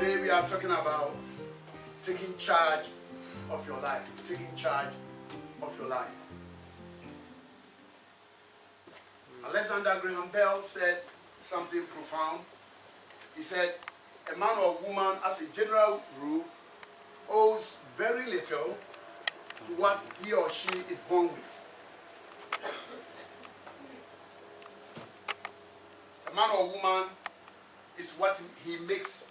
Today we are talking about taking charge of your life. Taking charge of your life. Alexander Graham Bell said something profound. He said, a man or woman, as a general rule, owes very little to what he or she is born with. A man or woman is what he makes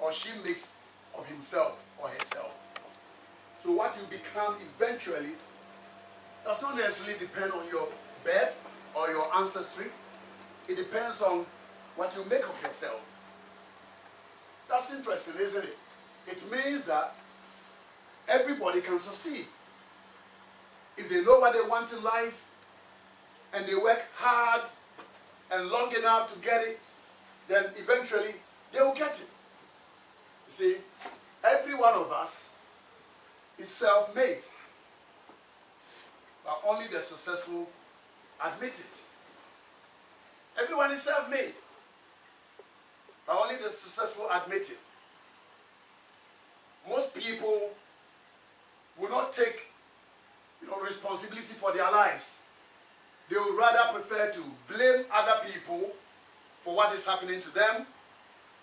or she makes of himself or herself. So what you become eventually does not necessarily depend on your birth or your ancestry. It depends on what you make of yourself. That's interesting, isn't it? It means that everybody can succeed. If they know what they want in life and they work hard and long enough to get it, then eventually they will get it. You see, every one of us is self-made, but only the successful admit it. Everyone is self-made, but only the successful admit it. Most people will not take responsibility for their lives. They would rather prefer to blame other people for what is happening to them,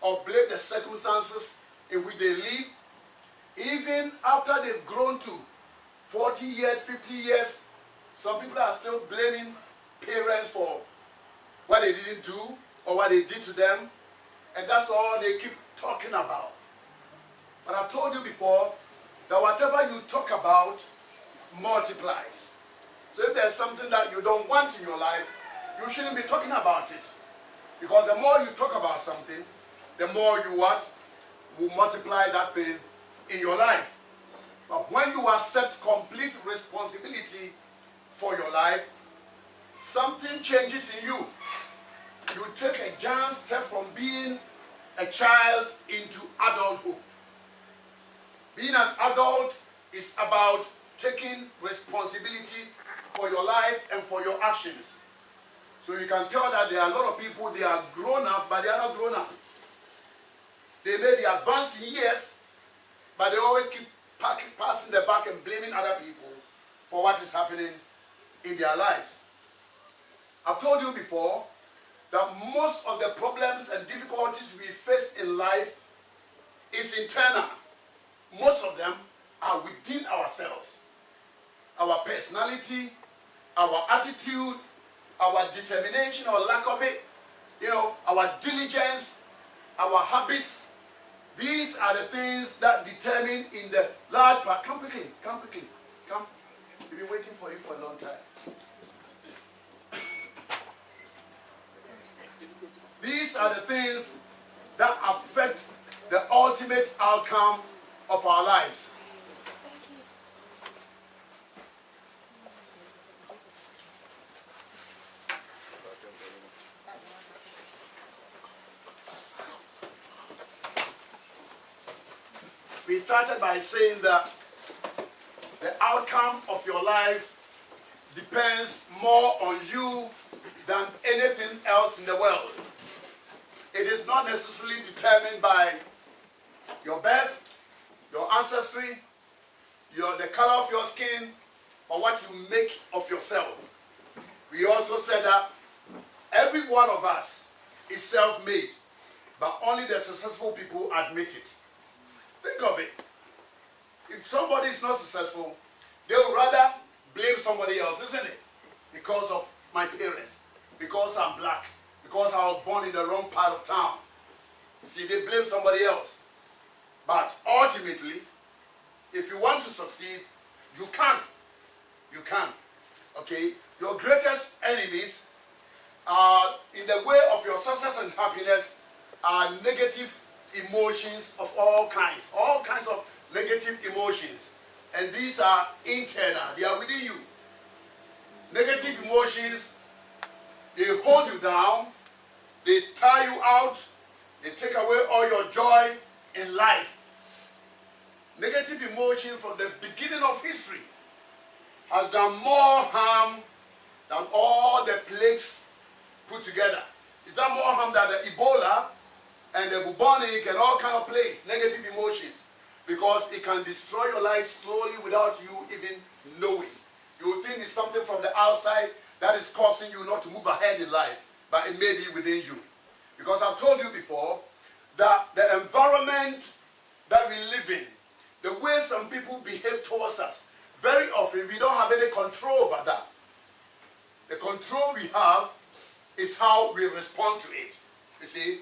or blame the circumstances in which they live. Even after they've grown to 40 years, 50 years, some people are still blaming parents for what they didn't do or what they did to them, and that's all they keep talking about. But I've told you before that whatever you talk about multiplies. So if there's something that you don't want in your life, you shouldn't be talking about it. Because the more you talk about something, the more you will multiply that thing in your life. But when you accept complete responsibility for your life, something changes in you. You take a giant step from being a child into adulthood. Being an adult is about taking responsibility for your life and for your actions. So you can tell that there are a lot of people, they are grown up, but they are not grown up. They may be advanced in years, but they always keep passing the buck and blaming other people for what is happening in their lives. I've told you before that most of the problems and difficulties we face in life is internal. Most of them are within ourselves. Our personality, our attitude, our determination or lack of it, our diligence, our habits. These are the things that determine in the large part. Come quickly, come quickly, come. We've been waiting for you for a long time. These are the things that affect the ultimate outcome of our lives. We started by saying that the outcome of your life depends more on you than anything else in the world. It is not necessarily determined by your birth, your ancestry, the color of your skin, or what you make of yourself. We also said that every one of us is self-made, but only the successful people admit it. Think of it. If somebody is not successful, they would rather blame somebody else, isn't it? Because of my parents, because I'm black, because I was born in the wrong part of town. You see, they blame somebody else. But ultimately, if you want to succeed, you can. You can. Okay? Your greatest enemies are, in the way of your success and happiness, are negative emotions of all kinds of negative emotions. And these are internal, they are within you. Negative emotions, they hold you down, they tire you out, they take away all your joy in life. Negative emotion from the beginning of history has done more harm than all the plagues put together. It's done more harm than the Ebola and the bubonic and all kind of place, negative emotions, because it can destroy your life slowly without you even knowing. You will think it's something from the outside that is causing you not to move ahead in life, but it may be within you. Because I've told you before that the environment that we live in, the way some people behave towards us, very often we don't have any control over that. The control we have is how we respond to it. You see,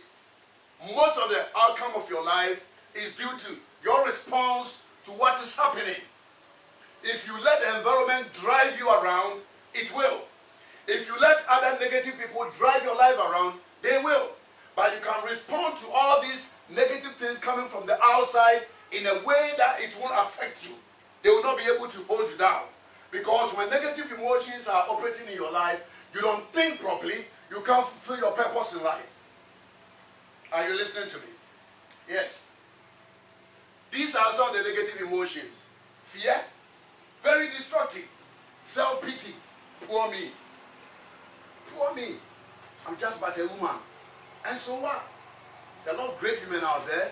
most of the outcome of your life is due to your response to what is happening. If you let the environment drive you around, it will. If you let other negative people drive your life around, they will. But you can respond to all these negative things coming from the outside in a way that it won't affect you. They will not be able to hold you down. Because when negative emotions are operating in your life, you don't think properly, you can't fulfill your purpose in life. Are you listening to me? Yes. These are some of the negative emotions. Fear, very destructive. Self-pity, poor me. Poor me. I'm just but a woman. And so what? There are a lot of great women out there.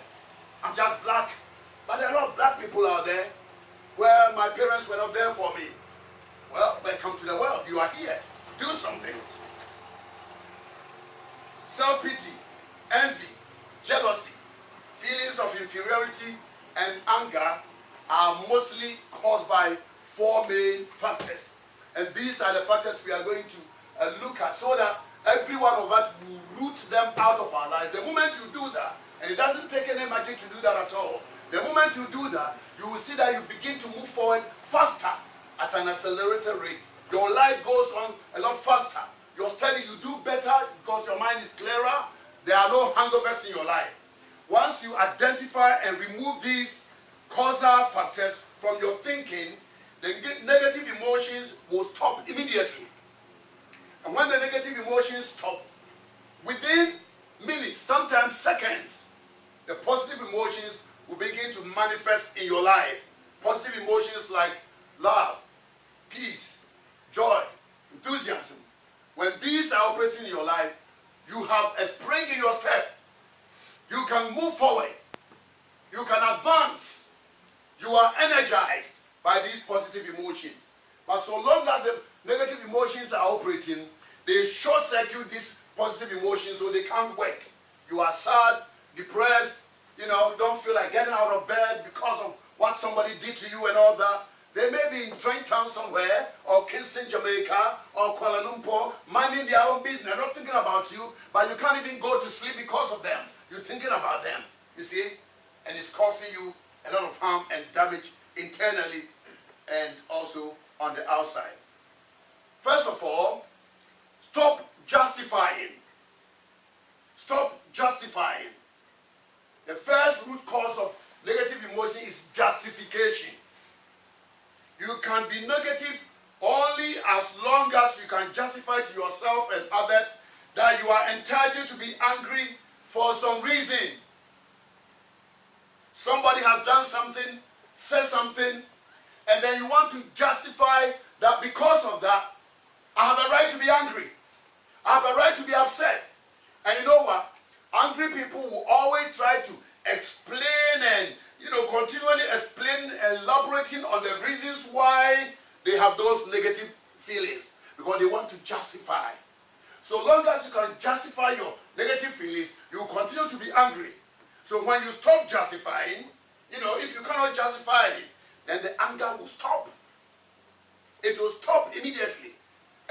I'm just black. But there are a lot of black people out there where my parents were not there for me. Well, welcome to the world. You are here. Do something. Self-pity, envy, jealousy, feelings of inferiority, and anger are mostly caused by four main factors. And these are the factors we are going to look at, so that every one of us will root them out of our lives. The moment you do that, and it doesn't take any magic to do that at all, the moment you do that, you will see that you begin to move forward faster at an accelerated rate. Your life goes on a lot faster. Your study, you do better because your mind is clearer. There are no hangovers in your life. Once you identify and remove these causal factors from your thinking, the negative emotions will stop immediately. And when the negative emotions stop, within minutes, sometimes seconds, the positive emotions will begin to manifest in your life. Positive emotions like love, peace, joy, enthusiasm. When these are operating in your life, you have a spring in your step. You can move forward. You can advance. You are energized by these positive emotions. But so long as the negative emotions are operating, they short circuit these positive emotions so they can't work. You are sad, depressed, don't feel like getting out of bed because of what somebody did to you and all that. They may be in Trenton somewhere, or Kingston, Jamaica, or Kuala Lumpur, minding their own business, not thinking about you, but you can't even go to sleep because of them. You're thinking about them, you see? And it's causing you a lot of harm and damage internally and also on the outside. First of all, stop justifying. Stop justifying. The first root cause of negative emotion is justification. You can be negative only as long as you can justify to yourself and others that you are entitled to be angry for some reason. Somebody has done something, said something, and then you want to justify that because of that, I have a right to be angry. I have a right to be upset. And you know what? Angry people will always try to explain and continually explain, elaborating on the reasons why they have those negative feelings, because they want to justify. So long as you can justify your negative feelings, you will continue to be angry. So when you stop justifying, if you cannot justify it, then the anger will stop. It will stop immediately.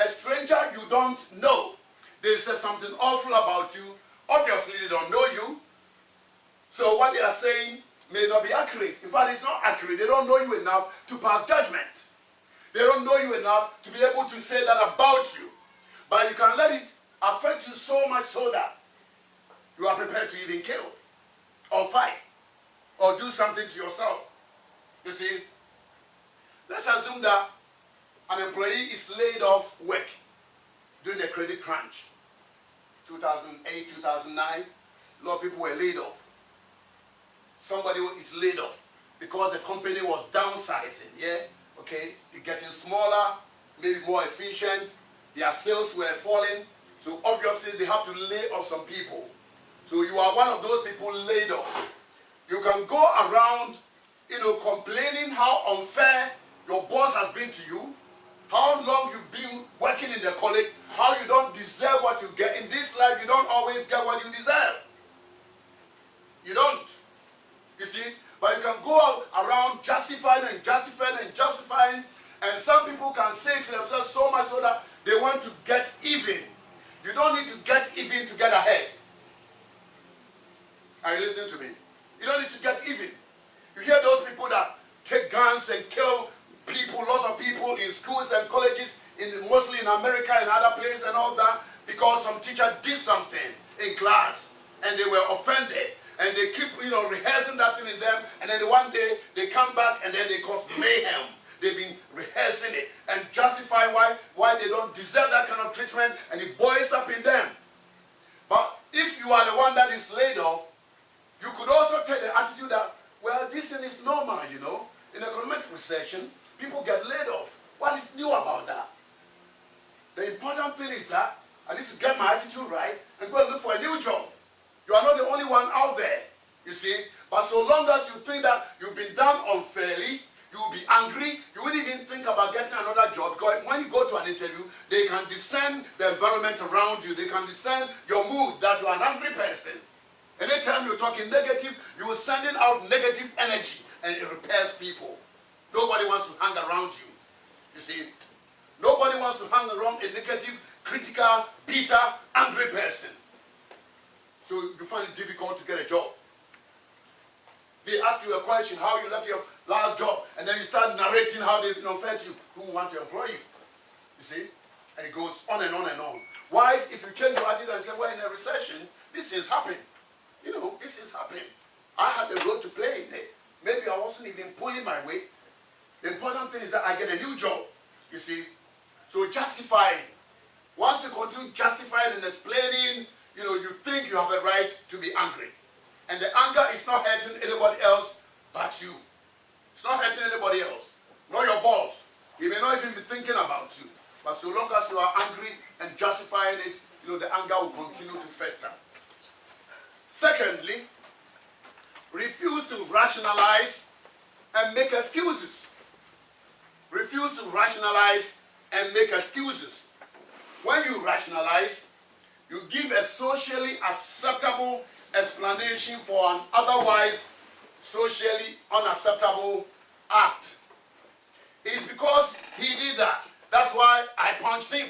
A stranger you don't know, they say something awful about you. Obviously, they don't know you. So what they are saying may not be accurate. In fact, it's not accurate. They don't know you enough to pass judgment. They don't know you enough to be able to say that about you. But you can let it affect you so much so that you are prepared to even kill or fight or do something to yourself. You see, let's assume that an employee is laid off work during the credit crunch. 2008, 2009, a lot of people were laid off. Somebody is laid off because the company was downsizing, okay, it's getting smaller, maybe more efficient, their sales were falling, so obviously they have to lay off some people. So you are one of those people laid off. You can go around, complaining how unfair your boss has been to you, how long you've been working in the college, how you don't deserve what you get. In this life, you don't always get what you deserve. You don't. You see? But you can go around justifying and justifying and justifying, and some people can say to themselves so much so that they want to get even. You don't need to get even to get ahead. Are you listening to me? You don't need to get even. You hear those people that take guns and kill people, lots of people in schools and colleges, mostly in America and other places and all that, because some teacher did something in class and they were offended. And they keep, rehearsing that thing in them, and then one day they come back and then they cause mayhem. They've been rehearsing it and justify why they don't deserve that kind of treatment, and it boils up in them. But if you are the one that is laid off, you could also take the attitude that, well, this thing is normal, In economic recession, people get laid off. What is new about that? The important thing is that I need to get my attitude right and go and look for a new job. You are not the only one out there, you see. But so long as you think that you've been done unfairly, you will be angry. You wouldn't even think about getting another job. Because when you go to an interview, they can discern the environment around you. They can discern your mood, that you are an angry person. Anytime you're talking negative, you are sending out negative energy, and it repairs people. Nobody wants to hang around you, you see. Nobody wants to hang around a negative, critical, bitter, angry person. So you find it difficult to get a job. They ask you a question, how you left your last job, and then you start narrating how they've been unfair to you. Who want to employ you? You see? And it goes on and on and on. Why, if you change your attitude and say, well, in a recession, this is happening. This is happening. I had a role to play in it. Maybe I wasn't even pulling my weight. The important thing is that I get a new job. You see? So justifying. Once you continue justifying and explaining, you think you have a right to be angry. And the anger is not hurting anybody else but you. It's not hurting anybody else. Not your boss. He may not even be thinking about you. But so long as you are angry and justifying it, the anger will continue to fester. Secondly, refuse to rationalize and make excuses. Refuse to rationalize and make excuses. When you rationalize, you give a socially acceptable explanation for an otherwise socially unacceptable act. It's because he did that. That's why I punched him.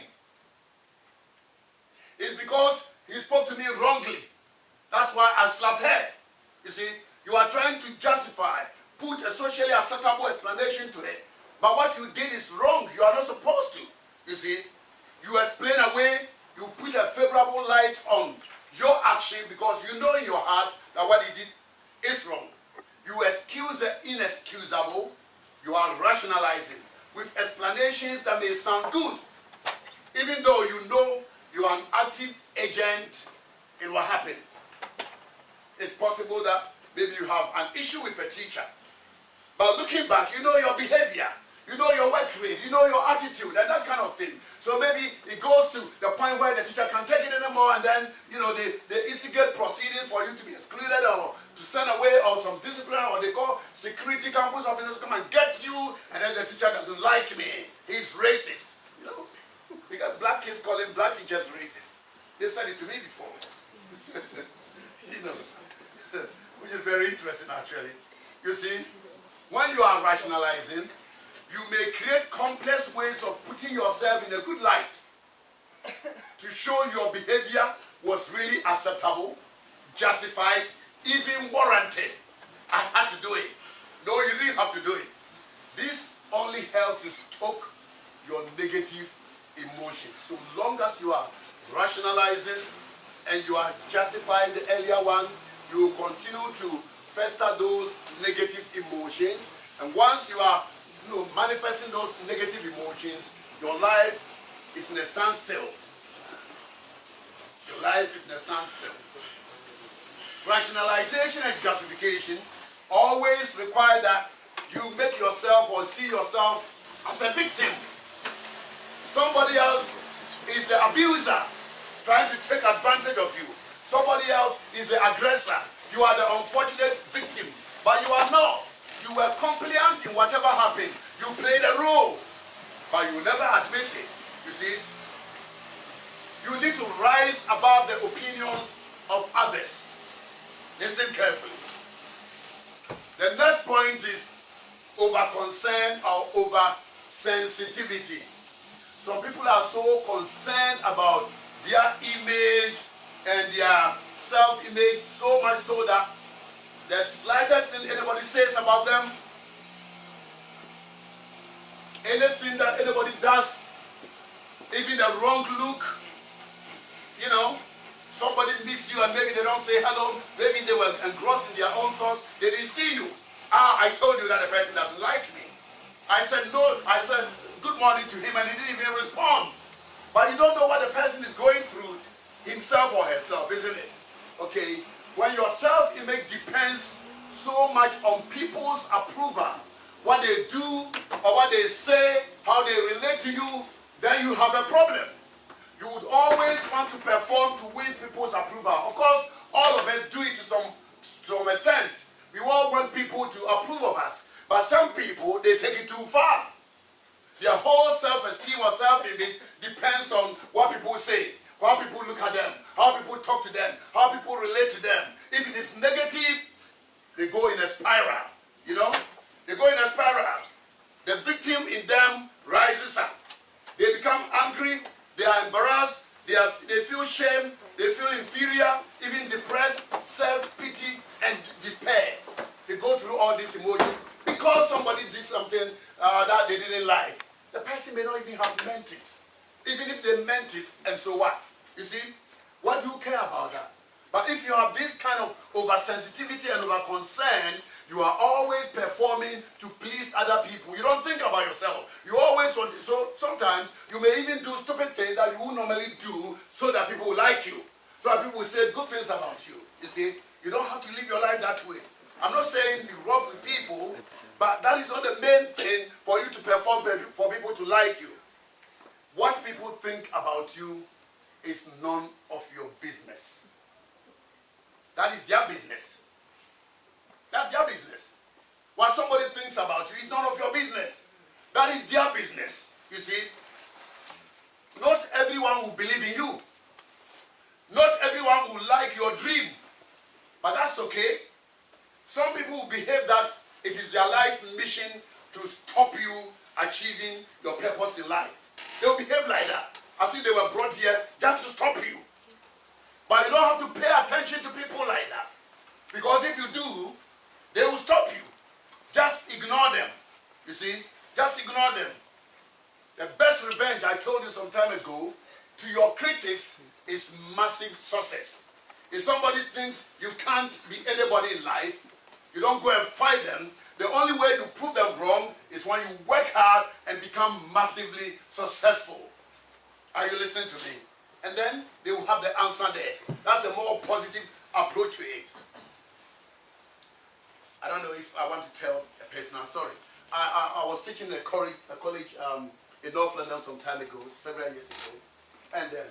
It's because he spoke to me wrongly. That's why I slapped her. You see, you are trying to justify, put a socially acceptable explanation to it. But what you did is wrong. You are not supposed to. You see, you explain away, you put a favorable light on your action because you know in your heart that what he did is wrong. You excuse the inexcusable. You are rationalizing with explanations that may sound good, even though you know you are an active agent in what happened. It's possible that maybe you have an issue with a teacher, but looking back, you know your behavior, you know your work rate, you know your attitude, and that kind of thing. So maybe it goes to the point where the teacher can't take it anymore, and then they instigate proceedings for you to be excluded or to send away, or some discipline, or they call security campus officers to come and get you, and then the teacher doesn't like me. He's racist. Because black kids call him black teachers racist. They said it to me before. Which is very interesting actually. You see, when you are rationalizing, you may create complex ways of putting yourself in a good light to show your behavior was really acceptable, justified, even warranted. I had to do it. No, you didn't have to do it. This only helps you stoke your negative emotions. So long as you are rationalizing and you are justifying the earlier one, you will continue to fester those negative emotions. And once you are manifesting those negative emotions, your life is in a standstill. Your life is in a standstill. Rationalization and justification always require that you make yourself or see yourself as a victim. Somebody else is the abuser trying to take advantage of you. Somebody else is the aggressor. You are the unfortunate victim. But you are not. You were compliant in whatever happened. You played a role. But you never admit it. You see? You need to rise above the opinions of others. Listen carefully. The next point is over-concern or over-sensitivity. Some people are so concerned about their image and their self-image, so much so that the slightest thing anybody says about them, anything that anybody does, even the wrong look, you know, somebody miss you and maybe they don't say hello, maybe they were engrossed in their own thoughts, they didn't see you. I told you that the person doesn't like me. I said no, I said good morning to him and he didn't even respond. But you don't know what the person is going through himself or herself, isn't it? Okay, when your self-image depends so much on people's approval, what they do or what they say, how they relate to you, then you have a problem. You would always want to perform to win people's approval. Of course, all of us do it to some extent. We all want people to approve of us. But some people, they take it too far. Their whole self-esteem or self-image depends on what people say, how people look at them, how people talk to them, how people relate to them. If it is negative, they go in a spiral. You know? They go in a spiral. The victim in them rises up. They become angry, they are embarrassed, they feel shame, they feel inferior, even depressed, self-pity, and despair. They go through all these emotions because somebody did something that they didn't like. The person may not even have meant it. Even if they meant it, and so what? You see? What do you care about that? But if you have this kind of oversensitivity and over-concern, you are always performing to please other people. You don't think about yourself. You always want, so sometimes you may even do stupid things that you would normally do so that people will like you. So that people will say good things about you. You see, you don't have to live your life that way. I'm not saying be rough with people, but that is not the main thing for you to perform, for people to like you. What people think about you is none of your business. That is their business. That's their business. What somebody thinks about you is none of your business. That is their business. You see, not everyone will believe in you. Not everyone will like your dream. But that's okay. Some people will behave that it is their life's mission to stop you achieving your purpose in life. They will behave like that, as if they were brought here just to stop you. But you don't have to pay attention to people like that. Because if you do, they will stop you. Just ignore them. You see? Just ignore them. The best revenge, I told you some time ago, to your critics is massive success. If somebody thinks you can't be anybody in life, you don't go and fight them. The only way you prove them wrong is when you work hard and become massively successful. Are you listening to me? And then they will have the answer there. That's a more positive approach to it. I don't know if I want to tell a personal story. I was teaching a college in North London some time ago, several years ago. And then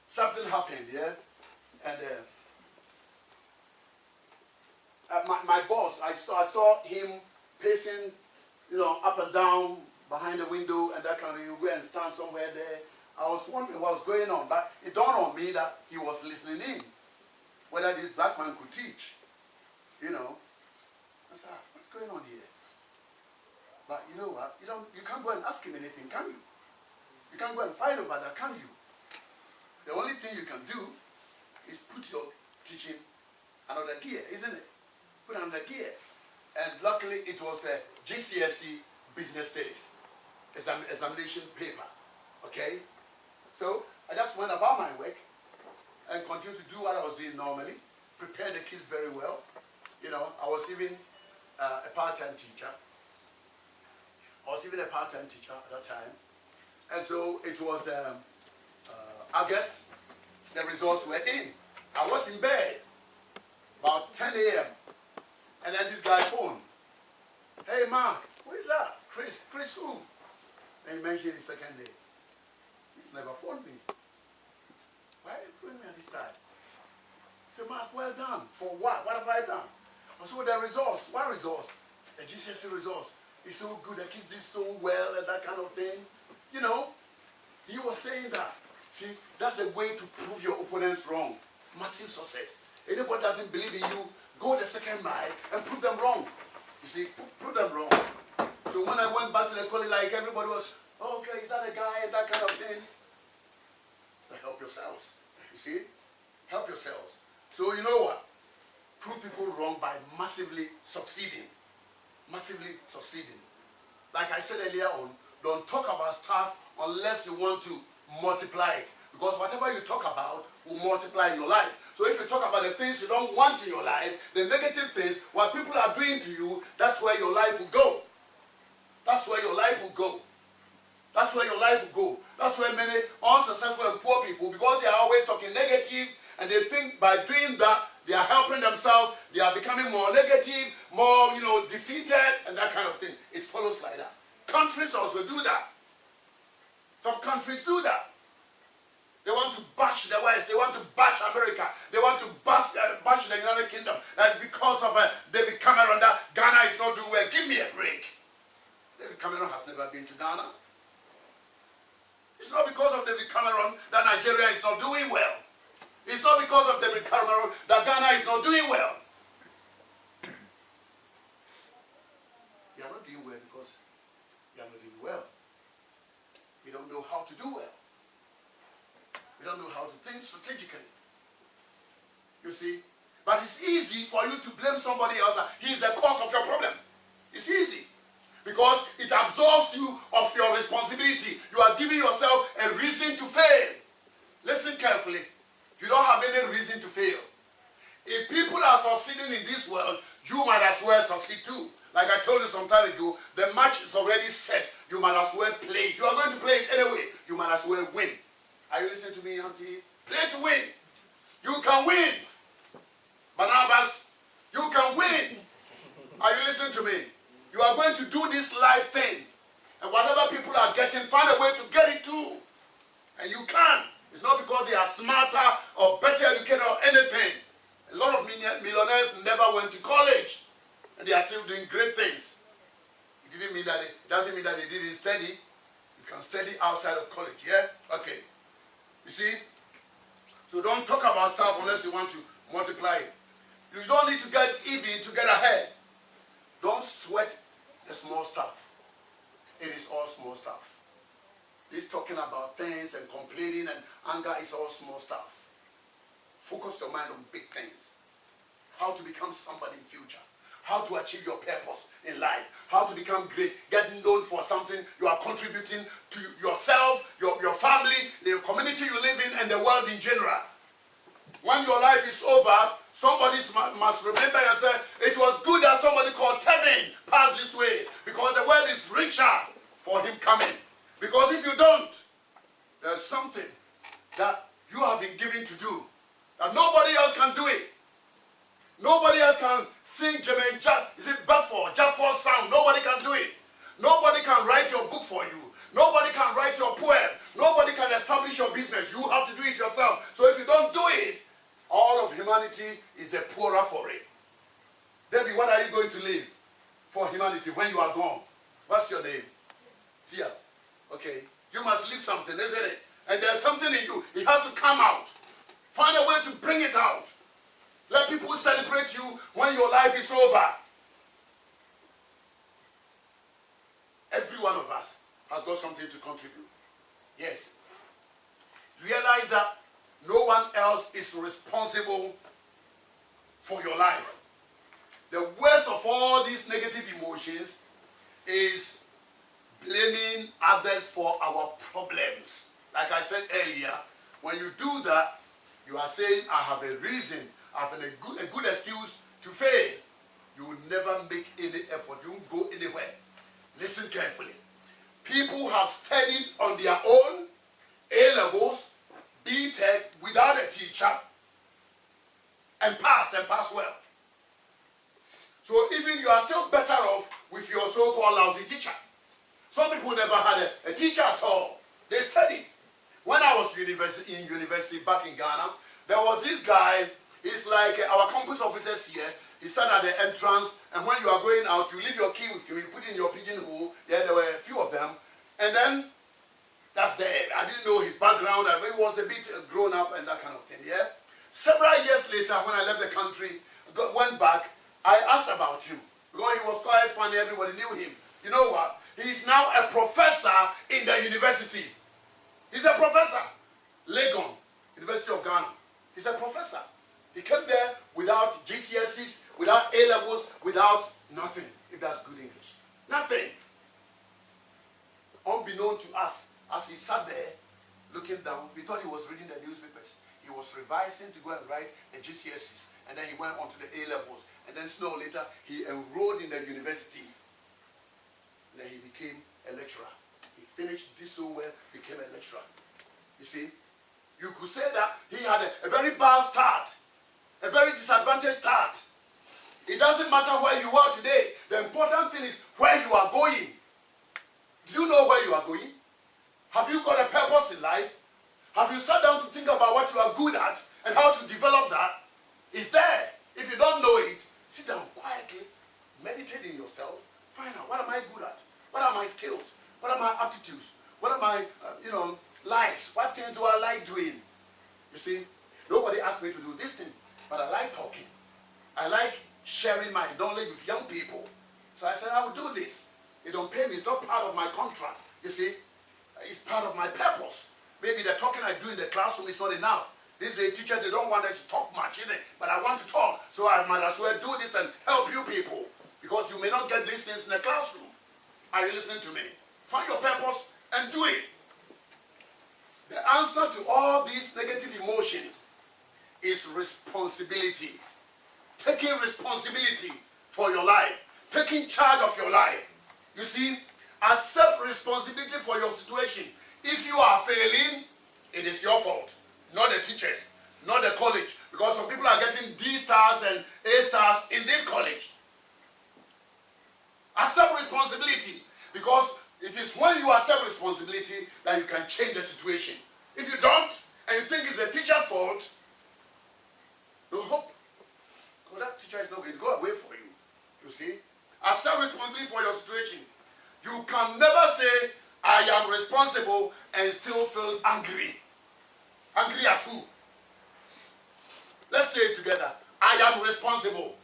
something happened, yeah? And my boss, I saw him pacing, you know, up and down behind the window and that kind of thing. He would go and stand somewhere there. I was wondering what was going on, but it dawned on me that he was listening in, whether this black man could teach, you know. I said, what's going on here? But you know what? You can't go and ask him anything, can you? You can't go and fight over that, can you? The only thing you can do is put your teaching another gear, isn't it? Put another gear. And luckily it was a GCSE business studies examination paper. Okay? So I just went about my work and continued to do what I was doing normally, prepare the kids very well. You know, I was even a part-time teacher. At that time. And so it was August, the results were in. I was in bed about 10 a.m. And then this guy phoned. Hey Mark, who is that? Chris who? And he mentioned the second day. He's never phoned me. Why are you throwing me at this time? I said, Mark, well done. For what? What have I done? I said, well, the results. What results? The GCSE results. It's so good. The kids did so well and that kind of thing. You know, he was saying that. See, that's a way to prove your opponents wrong. Massive success. Anybody doesn't believe in you, go the second mile and prove them wrong. You see, prove them wrong. So when I went back to the college, like everybody was, oh, okay, is that a guy and that kind of thing? So help yourselves. You see? Help yourselves. So you know what? Prove people wrong by massively succeeding. Massively succeeding. Like I said earlier on, don't talk about stuff unless you want to multiply it. Because whatever you talk about will multiply in your life. So if you talk about the things you don't want in your life, the negative things, what people are doing to you, that's where your life will go. That's where your life will go. That's where your life will go. That's where many unsuccessful and poor people, because they are always talking negative, and they think by doing that, they are helping themselves, they are becoming more negative, more, defeated, and that kind of thing. It follows like that. Countries also do that. Some countries do that. They want to bash the West. They want to bash America. They want to bash the United Kingdom. That's because of David Cameron that Ghana is not doing well. Give me a break. David Cameron has never been to Ghana. It's not because of David Cameron that Nigeria is not doing well. It's not because of David Cameron that Ghana is not doing well. You are not doing well because you are not doing well. You don't know how to do well. You don't know how to think strategically. You see? But it's easy for you to blame somebody else that he is the cause of your problem. It's easy. Because it absolves you of your responsibility. You are giving yourself a reason to fail. Listen carefully. You don't have any reason to fail. If people are succeeding in this world, you might as well succeed too. Like I told you some time ago, the match is already set. You might as well play it. You are going to play it anyway. You might as well win. Are you listening to me, Auntie? Play to win. You can win. Barnabas, you can win. Are you listening to me? You are going to do this life thing. And whatever people are getting, find a way to get it too. And you can. It's not because they are smarter or better educated or anything. A lot of millionaires never went to college. And they are still doing great things. It doesn't mean that they didn't study. You can study outside of college, yeah? Okay. You see? So don't talk about stuff unless you want to multiply it. You don't need to get even to get ahead. Don't sweat the small stuff. It is all small stuff. This talking about things and complaining and anger is all small stuff. Focus your mind on big things. How to become somebody in future. How to achieve your purpose in life. How to become great. Get known for something you are contributing to yourself, your family, the community you live in, and the world in general. When your life is over, somebody must remember and say, it was good that somebody called Tevin passed this way, because the world is richer for him coming. Because if you don't, there's something that you have been given to do that nobody else can do it. Nobody else can sing Jermaine Jackford sound. Nobody can do it. Nobody can write your book for you. Nobody can write your poem. Nobody can establish your business. You have to do it yourself. So if you don't do it, all of humanity is the poorer for it. Debbie, what are you going to leave for humanity when you are gone? What's your name? Tia. Okay. You must leave something, isn't it? And there's something in you. It has to come out. Find a way to bring it out. Let people celebrate you when your life is over. Every one of us has got something to contribute. Yes. Realize that no one else is responsible for your life. The worst of all these negative emotions is blaming others for our problems. Like I said earlier, when you do that, you are saying, I have a reason, I have a good excuse to fail. You will never make any effort. You won't go anywhere. Listen carefully. People have studied on their own, A-levels, B.Tech, without a teacher, and passed well. So even you are still better off with your so-called lousy teacher. Some people never had a teacher at all. They studied. When I was university back in Ghana. There was this guy, he's like our campus officers here. He sat at the entrance, and when you are going out, you leave your key with you, you put it in your pigeonhole. Yeah, there were a few of them. And then, that's there. I didn't know his background. I mean, he was a bit grown up and that kind of thing, yeah? Several years later, when I left the country, went back, I asked about him. Because he was quite funny, everybody knew him. You know what? He's now a professor in the university. He's a professor. Legon, University of Ghana. He's a professor. He came there without GCSEs, without A-levels, without nothing, if that's good English. Nothing. Unbeknown to us, as he sat there looking down, we thought he was reading the newspapers. He was revising to go and write the GCSEs, and then he went on to the A-levels. And then sooner or later, he enrolled in the university. And then he became a lecturer. He finished this so well, became a lecturer. You see, you could say that he had a very bad start, a very disadvantaged start. It doesn't matter where you are today. The important thing is where you are going. Do you know where you are going? Have you got a purpose in life? Have you sat down to think about what you are good at and how to develop that? It's there. If you don't know it, sit down quietly, meditate in yourself, find out what am I good at? What are my skills? What are my aptitudes? What are my, likes? What things do I like doing? You see, nobody asked me to do this thing, but I like talking. I like sharing my knowledge with young people. So I said, I will do this. They don't pay me. It's not part of my contract. You see, it's part of my purpose. Maybe the talking I do in the classroom is not enough. These teachers, they don't want us to talk much, but I want to talk. So I might as well do this and help you people. Because you may not get these things in the classroom. Are you listening to me? Find your purpose and do it. The answer to all these negative emotions is responsibility. Taking responsibility for your life. Taking charge of your life. You see, accept responsibility for your situation. If you are failing, it is your fault. Not the teachers, not the college. Because some people are getting D stars and A stars in this college. Accept responsibility. Because it is when you accept responsibility that you can change the situation. If you don't, and you think it's the teacher's fault, no hope. Because that teacher is not going to go away for you. You see? Accept responsibility for your situation. You can never say, I am responsible and still feel angry. Angry at who? Let's say it together. I am responsible.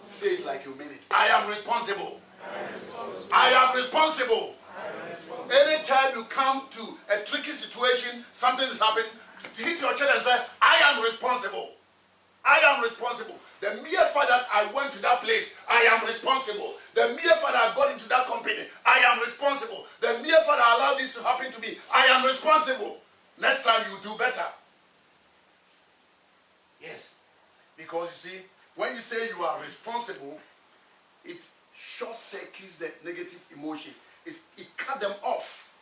Say it like you mean it. I am responsible. I am responsible. Anytime you come to a tricky situation, something is happening, hit your chest and say, I am responsible. I am responsible. The mere fact that I went to that place, I am responsible. The mere fact that I got into that company, I am responsible. The mere fact that I allowed this to happen to me, I am responsible. Next time you do better. Yes. Because you see, when you say you are responsible, it short circuits the negative emotions. It cut them off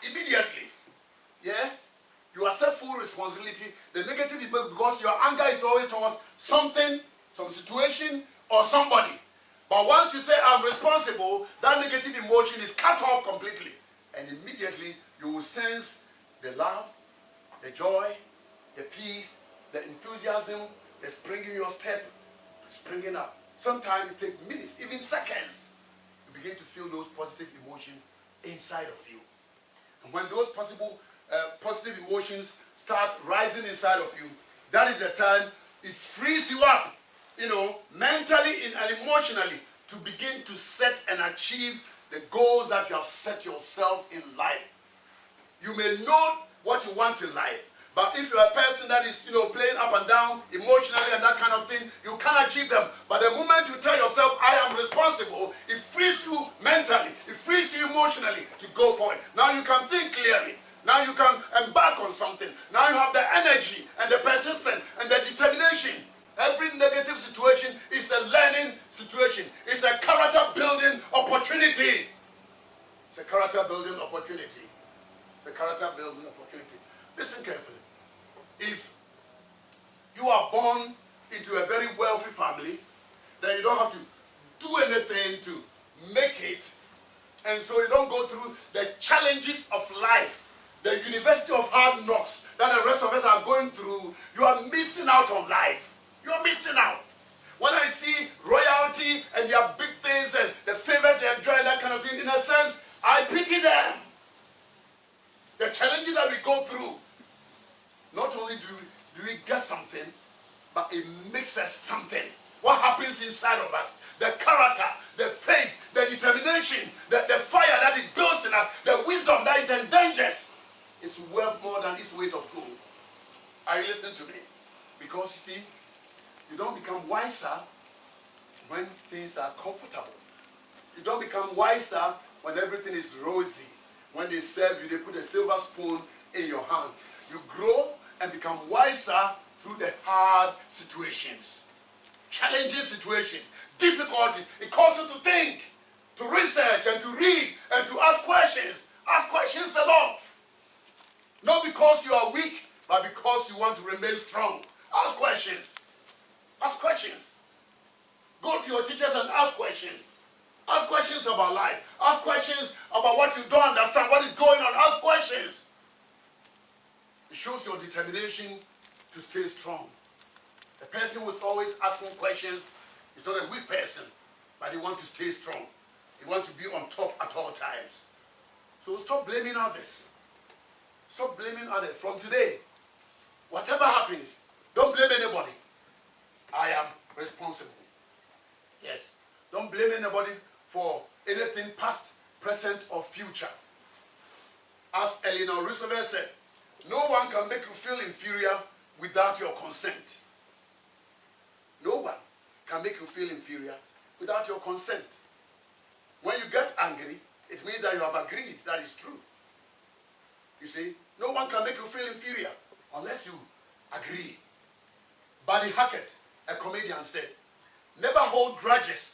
immediately. Yeah? You accept full responsibility. The negative emotion, because your anger is always towards something, some situation, or somebody. But once you say I'm responsible, that negative emotion is cut off completely. And immediately you will sense the love, the joy, the peace, the enthusiasm, the spring in your step, springing up. Sometimes it takes minutes, even seconds. You begin to feel those positive emotions inside of you. And when those positive emotions start rising inside of you, that is the time it frees you up, mentally and emotionally, to begin to set and achieve the goals that you have set yourself in life. You may know what you want in life, but if you're a person that is, playing up and down emotionally and that kind of thing, you can't achieve them. But the moment you tell yourself, I am responsible, it frees you mentally, it frees you emotionally to go for it. Now you can think clearly. Now you can embark on something. Now you have the energy and the persistence and the determination. Every negative situation is a learning situation. It's a character building opportunity. It's a character building opportunity. It's a character building opportunity. Listen carefully. If you are born into a very wealthy family, then you don't have to do anything to make it, and so you don't go through the challenges of life. the University of Hard Knocks that the rest of us are going through, you are missing out on life. You are missing out. When I see royalty and their big things and the favors they enjoy and that kind of thing, in a sense, I pity them. The challenges that we go through, not only do we get something, but it makes us something. What happens inside of us, the character, the faith, the determination, the fire that it builds in us, the wisdom that it endangers, is worth more than its weight of gold. Are you listening to me? Because you see, you don't become wiser when things are comfortable. You don't become wiser when everything is rosy. When they serve you, they put a silver spoon in your hand. You grow and become wiser through the hard situations, challenging situations, difficulties. It calls you to think, to research and to read and to ask questions. Ask questions a lot. Not because you are weak, but because you want to remain strong. Ask questions. Ask questions. Go to your teachers and ask questions. Ask questions about life. Ask questions about what you don't understand, what is going on. Ask questions. It shows your determination to stay strong. The person who is always asking questions is not a weak person, but they want to stay strong. They want to be on top at all times. So stop blaming others. Stop blaming others. From today, whatever happens, don't blame anybody. I am responsible. Yes. Don't blame anybody for anything past, present, or future. As Eleanor Roosevelt said, no one can make you feel inferior without your consent. No one can make you feel inferior without your consent. When you get angry, it means that you have agreed that is true. You see, no one can make you feel inferior unless you agree. Buddy Hackett, a comedian, said, never hold grudges.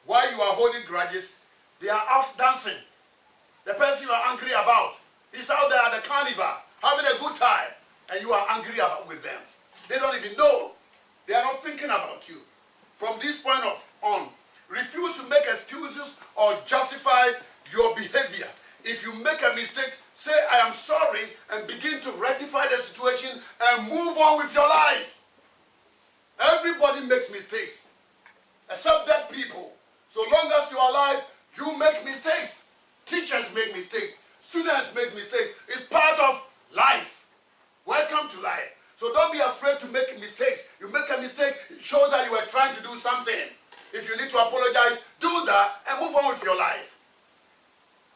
While you are holding grudges, they are out dancing. The person you are angry about is out there at the carnival having a good time, and you are angry with them. They don't even know. They are not thinking about you. From this point on, refuse to make excuses or justify your behavior. If you make a mistake, say, I am sorry, and begin to rectify the situation and move on with your life. Everybody makes mistakes, except dead people. So long as you are alive, you make mistakes. Teachers make mistakes. Students make mistakes. It's part of life. Welcome to life. So don't be afraid to make mistakes. You make a mistake, it shows that you were trying to do something. If you need to apologize, do that and move on with your life.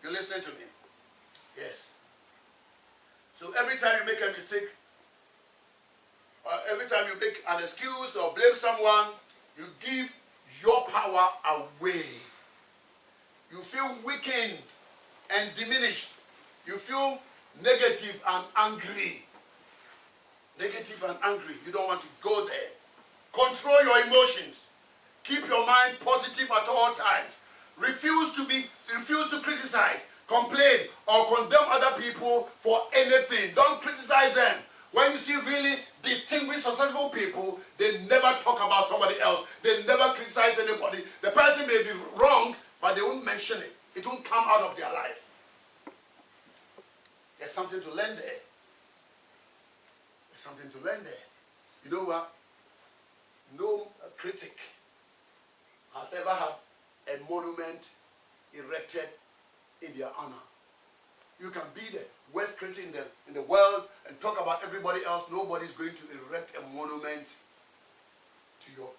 You're listening to me? Yes. So every time you make a mistake, or every time you make an excuse or blame someone, you give your power away. You feel weakened and diminished. You feel negative and angry. Negative and angry. You don't want to go there. Control your emotions. Keep your mind positive at all times. Refuse to criticize, complain, or condemn other people for anything. Don't criticize them. When you see really distinguished, successful people, they never talk about somebody else. They never criticize anybody. The person may be wrong, but they won't mention it. It won't come out of their life. There's something to learn there. There's something to learn there. You know what? No critic has ever had a monument erected in their honor. You can be the worst critic in the world and talk about everybody else. Nobody's going to erect a monument to your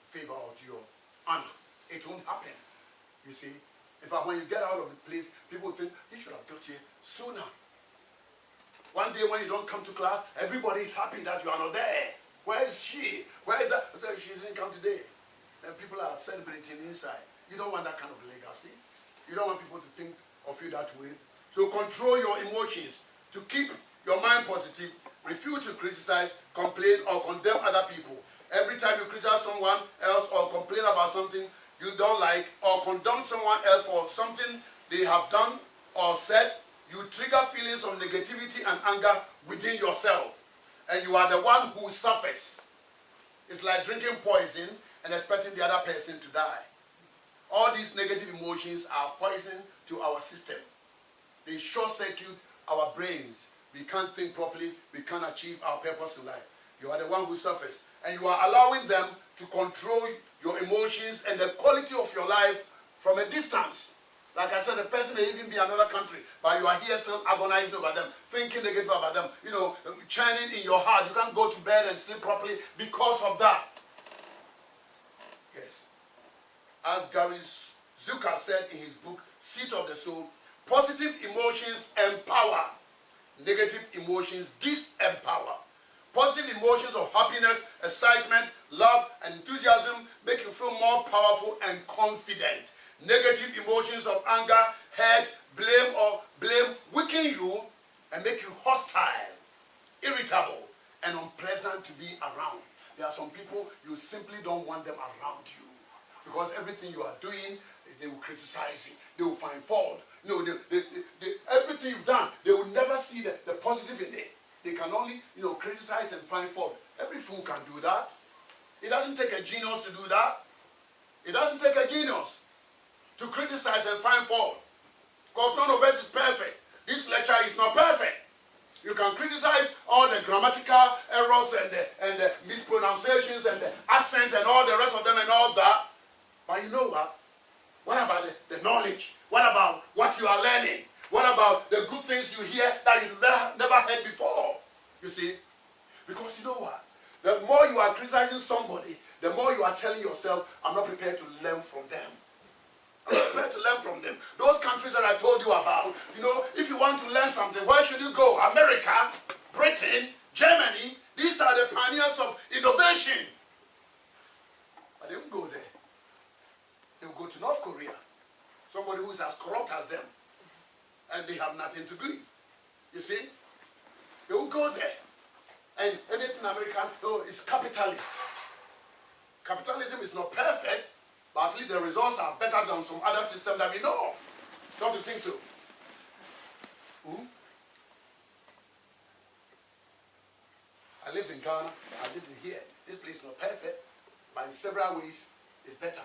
favor or to your honor. It won't happen. You see? In fact, when you get out of the place, people think, you should have got here sooner. One day when you don't come to class, everybody is happy that you are not there. Where is she? Where is that? So she didn't come today. And people are celebrating inside. You don't want that kind of legacy. You don't want people to think of you that way. So control your emotions to keep your mind positive. Refuse to criticize, complain, or condemn other people. Every time you criticize someone else or complain about something you don't like or condemn someone else for something they have done or said, you trigger feelings of negativity and anger within yourself. And you are the one who suffers. It's like drinking poison and expecting the other person to die. All these negative emotions are poison to our system. They short circuit our brains. We can't think properly. We can't achieve our purpose in life. You are the one who suffers. And you are allowing them to control your emotions and the quality of your life from a distance. Like I said, the person may even be another country, but you are here still agonizing over them, thinking negative about them, churning in your heart. You can't go to bed and sleep properly because of that. Yes. As Gary Zukav said in his book, Seat of the Soul, positive emotions empower. Negative emotions disempower. Positive emotions of happiness, excitement, love, and enthusiasm make you feel more powerful and confident. Negative emotions of anger, hate, blame weaken you and make you hostile, irritable, and unpleasant to be around. There are some people you simply don't want them around you because everything you are doing, they will criticize you. They will find fault. Everything you've done, they will never see the positive in it. They can only, criticize and find fault. Every fool can do that. It doesn't take a genius to do that. It doesn't take a genius to criticize and find fault. Because none of us is perfect. This lecture is not perfect. You can criticize all the grammatical errors and the mispronunciations and the accent and all the rest of them and all that. But you know what? What about the knowledge? What about what you are learning? What about the good things you hear that you never heard before? You see? Because you know what? The more you are criticizing somebody, the more you are telling yourself, I'm not prepared to learn from them. I'm not prepared to learn from them. Those countries that I told you about, if you want to learn something, where should you go? America, Britain, Germany, these are the pioneers of innovation. But they won't go there. They will go to North Korea, somebody who is as corrupt as them, and they have nothing to give. You see? They won't go there. And anything American, is capitalist. Capitalism is not perfect, but at least the results are better than some other system that we know of. Don't you think so? I lived in Ghana, I lived in here. This place is not perfect, but in several ways, it's better.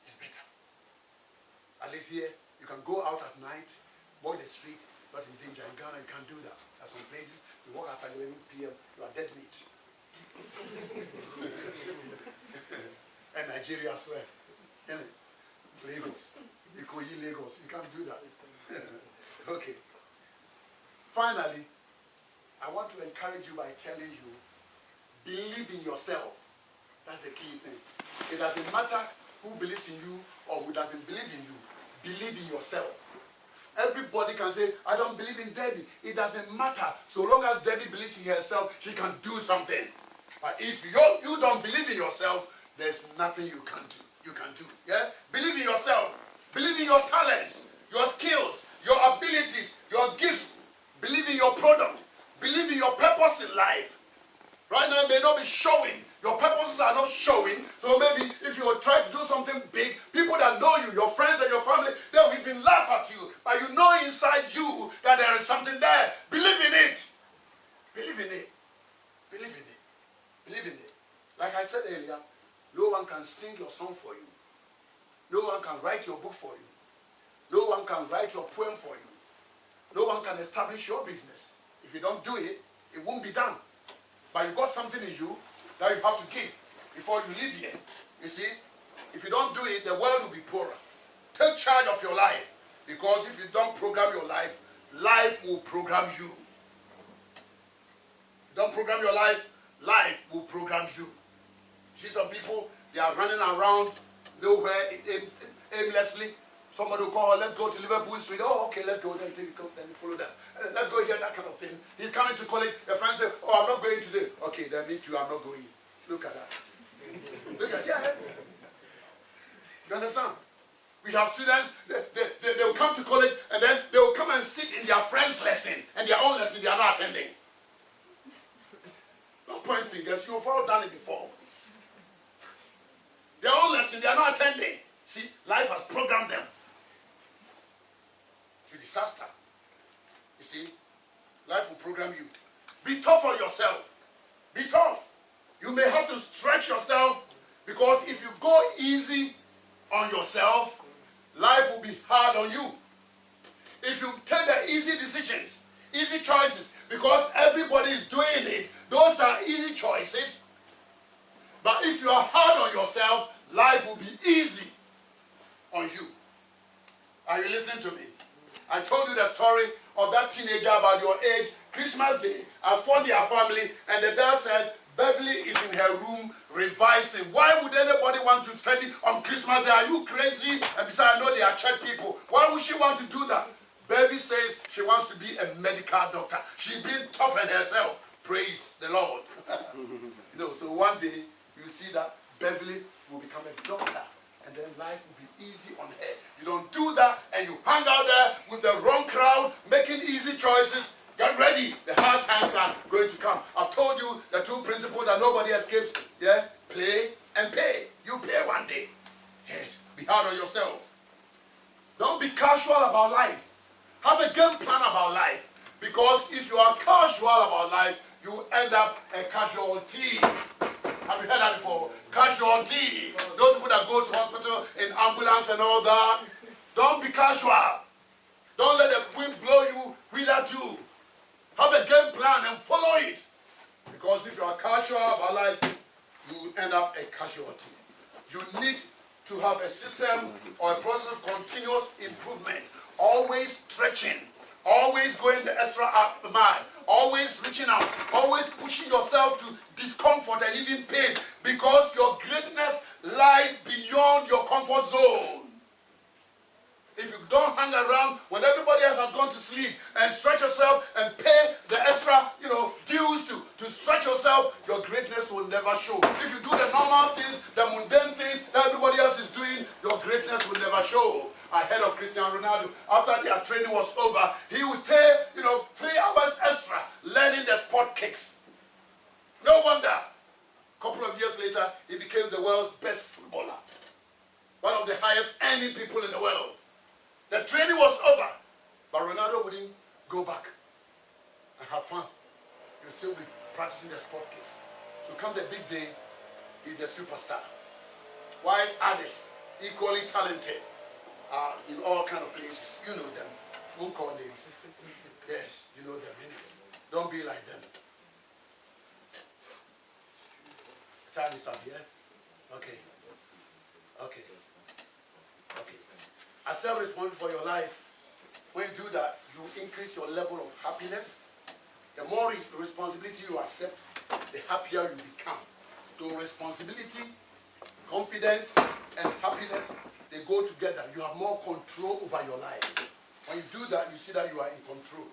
It's better. At least here, you can go out at night, walk the street, not in danger. In Ghana, you can't do that. There are some places, you walk after 11 p.m., you are dead meat. And Nigeria as well. And Lagos. Ikoyi, Lagos. You can't do that. Okay. Finally, I want to encourage you by telling you, believe in yourself. That's the key thing. It doesn't matter who believes in you or who doesn't believe in you. Believe in yourself. Everybody can say, I don't believe in Debbie. It doesn't matter. So long as Debbie believes in herself, she can do something. But if you don't believe in yourself, there's nothing you can do. Yeah? Believe in yourself. Believe in your talents, your skills, your abilities, your gifts. Believe in your product. Believe in your purpose in life. Right now it may not be showing. Your purposes are not showing. So maybe if you try to do something big, people that know you, your friends and your family, they will even laugh at you. But you know inside you that there is something there. Believe in it. Believe in it. Believe in it. Believe in it. Like I said earlier, no one can sing your song for you. No one can write your book for you. No one can write your poem for you. No one can establish your business. If you don't do it, it won't be done. But you got something in you that you have to give before you leave here. You see, if you don't do it, the world will be poorer. Take charge of your life, because if you don't program your life, life will program you. If you don't program your life, life will program you. See some people, they are running around nowhere aimlessly. Somebody will call, let's go to Liverpool Street. Oh, okay, let's go. Then follow them. Let's go here, that kind of thing. He's coming to college. Your friend says, oh, I'm not going today. Okay, then me too, I'm not going. Look at that. Look at that. You understand? We have students, they will come to college and then they will come and sit in their friend's lesson and their own lesson they are not attending. Don't point fingers, you've all done it before. Their own lesson they are not attending. See, life has programmed them to disaster. You see, life will program you. Be tough on yourself. Be tough. You may have to stretch yourself, because if you go easy on yourself, life will be hard on you. If you take the easy decisions, easy choices, because everybody is doing it, those are easy choices. But if you are hard on yourself, life will be easy on you. Are you listening to me? I told you the story of that teenager about your age. Christmas Day, I phoned their family, and the dad said, Beverly is in her room revising. Why would anybody want to study on Christmas Day? Are you crazy? And besides, I know they are church people. Why would she want to do that? Beverly says she wants to be a medical doctor. She's been tough on herself. Praise the Lord. You know, so one day you see that Beverly will become a doctor, and then life will be easy on her. You don't do that, and you hang out there with the wrong crowd, making easy choices. Get ready, the hard times are going to come. I've told you the two principles that nobody escapes. Yeah, play and pay. You pay one day. Yes, be hard on yourself. Don't be casual about life. Have a game plan about life. Because if you are casual about life, you end up a casualty. Have you heard that before? Casualty. Those people that go to hospital in ambulance and all that. Don't be casual. Don't let the wind blow you without you. Have a game plan and follow it. Because if you are casual about life, you will end up a casualty. You need to have a system or a process of continuous improvement. Always stretching. Always going the extra mile. Always reaching out. Always pushing yourself to discomfort and even pain. Because your greatness lies beyond your comfort zone. If you don't hang around when everybody else has gone to sleep and stretch yourself and pay the extra, dues to stretch yourself, your greatness will never show. If you do the normal things, the mundane things that everybody else is doing, your greatness will never show. I heard of Cristiano Ronaldo. After their training was over, he would stay, 3 hours extra learning the sport kicks. No wonder. A couple of years later, he became the world's best footballer. One of the highest earning people in the world. The training was over, but Ronaldo wouldn't go back and have fun. He'll still be practicing the sport case. So come the big day, he's a superstar. Whilst others, equally talented, are in all kind of places. You know them. Won't call names. Yes, you know them anyway. Don't be like them. Time is up here. Okay. Accept responsibility for your life. When you do that, you increase your level of happiness. The more responsibility you accept, the happier you become. So responsibility, confidence, and happiness, they go together. You have more control over your life. When you do that, you see that you are in control.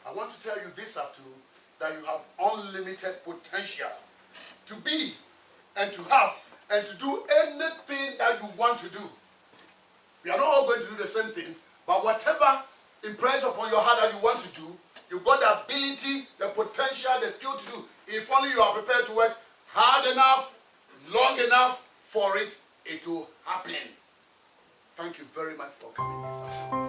I want to tell you this afternoon that you have unlimited potential to be and to have and to do anything that you want to do. We are not all going to do the same things, but whatever impresses upon your heart that you want to do, you've got the ability, the potential, the skill to do. If only you are prepared to work hard enough, long enough for it, it will happen. Thank you very much for coming this afternoon.